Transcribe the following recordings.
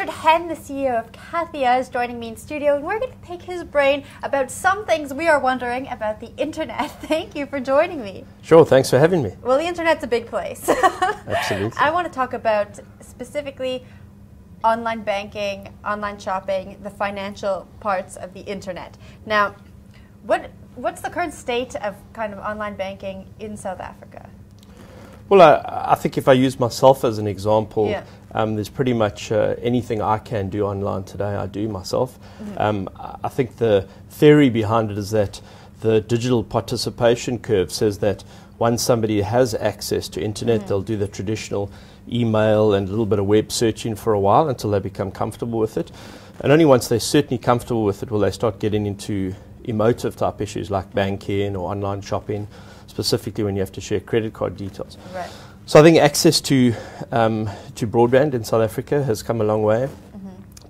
Richard Henn, the CEO of Kathia, is joining me in studio, and we're going to pick his brain about some things we are wondering about the internet. Thank you for joining me. Sure, thanks for having me. Well, the internet's a big place. Absolutely. I want to talk about specifically online banking, online shopping, the financial parts of the internet. Now, what's the current state of kind of online banking in South Africa? Well, I think if I use myself as an example, there's pretty much anything I can do online today, I do myself. I think the theory behind it is that the digital participation curve says that once somebody has access to internet, they'll do the traditional email and a little bit of web searching for a while until they become comfortable with it. And only once they're certainly comfortable with it will they start getting into emotive type issues like banking or online shopping, specifically when you have to share credit card details. Right. So I think access to broadband in South Africa has come a long way.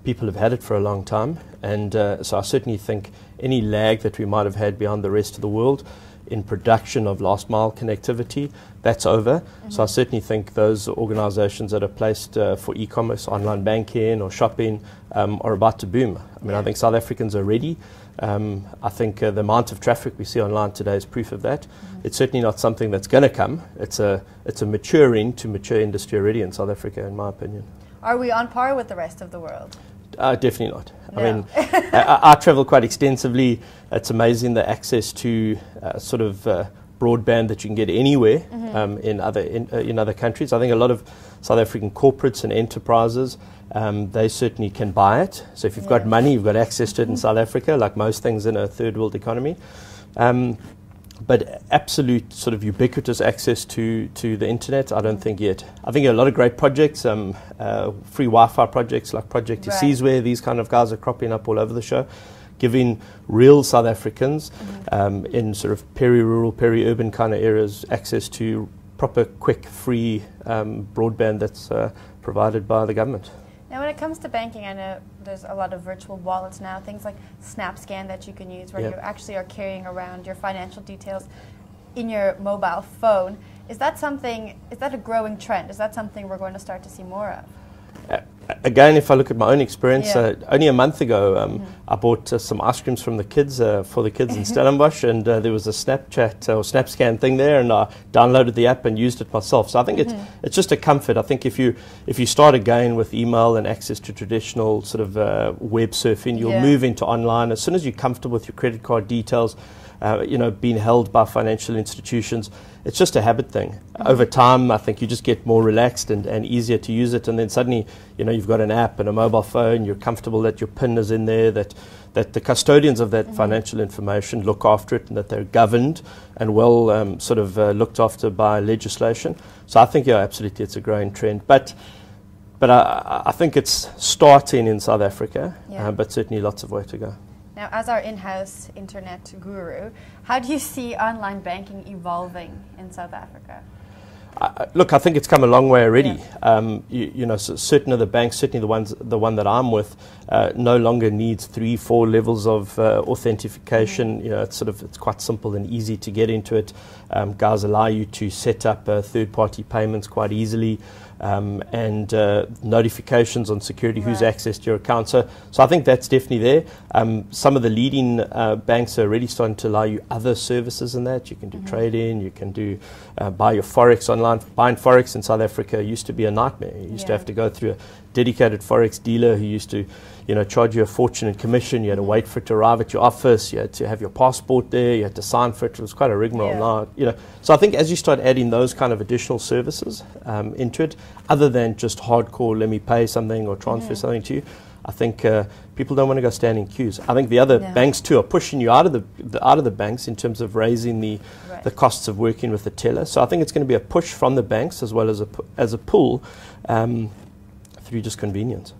People have had it for a long time, and so I certainly think any lag that we might have had beyond the rest of the world in production of last mile connectivity, that's over. So I certainly think those organizations that are placed for e-commerce, online banking or shopping are about to boom. I mean, I think South Africans are ready. I think the amount of traffic we see online today is proof of that. It's certainly not something that's going to come. It's a maturing to mature industry already in South Africa, in my opinion. Are we on par with the rest of the world? Definitely not. No. I mean, I travel quite extensively. It's amazing the access to broadband that you can get anywhere in other countries. I think a lot of South African corporates and enterprises, they certainly can buy it. So if you've got money, you've got access to it in South Africa, like most things in a third world economy. But absolute sort of ubiquitous access to the internet, I don't think yet. I think a lot of great projects, free Wi-Fi projects like Project Isizwe, these kind of guys are cropping up all over the show, giving real South Africans in sort of peri-rural, peri-urban kind of areas access to proper, quick, free broadband that's provided by the government. Now, when it comes to banking, I know there's a lot of virtual wallets now, things like SnapScan that you can use where you actually are carrying around your financial details in your mobile phone. Is that a growing trend? Is that something we're going to start to see more of? Again, if I look at my own experience, only a month ago, I bought some ice creams from the kids for the kids in Stellenbosch, and there was a Snapchat or SnapScan thing there, and I downloaded the app and used it myself. So I think it's just a comfort. I think if you start again with email and access to traditional sort of web surfing, you'll move into online as soon as you're comfortable with your credit card details. Being held by financial institutions, it's just a habit thing. Over time, I think you just get more relaxed and easier to use it, and then suddenly, you've got an app and a mobile phone, you're comfortable that your PIN is in there, that the custodians of that financial information look after it, and that they're governed and well looked after by legislation. So I think, absolutely, it's a growing trend. But I think it's starting in South Africa, but certainly lots of way to go. Now, as our in-house internet guru, how do you see online banking evolving in South Africa? Look, I think it's come a long way already. So certain of the banks, certainly the one that I'm with, no longer needs 3-4 levels of authentication. It's quite simple and easy to get into it. Guys allow you to set up third-party payments quite easily. And notifications on security, who's accessed your account. So I think that's definitely there. Some of the leading banks are already starting to allow you other services in that. You can do trading, you can do buy your Forex online. Buying Forex in South Africa used to be a nightmare. You used to have to go through a dedicated Forex dealer who used to charge you a fortune in commission. You had to wait for it to arrive at your office. You had to have your passport there. You had to sign for it. It was quite a rigmarole. So I think as you start adding those kind of additional services into it, other than just hardcore, let me pay something or transfer something to you, I think people don't want to go stand in queues. I think the other banks too are pushing you out of the banks in terms of raising the costs of working with the teller. So I think it's going to be a push from the banks as well as a pull through just convenience.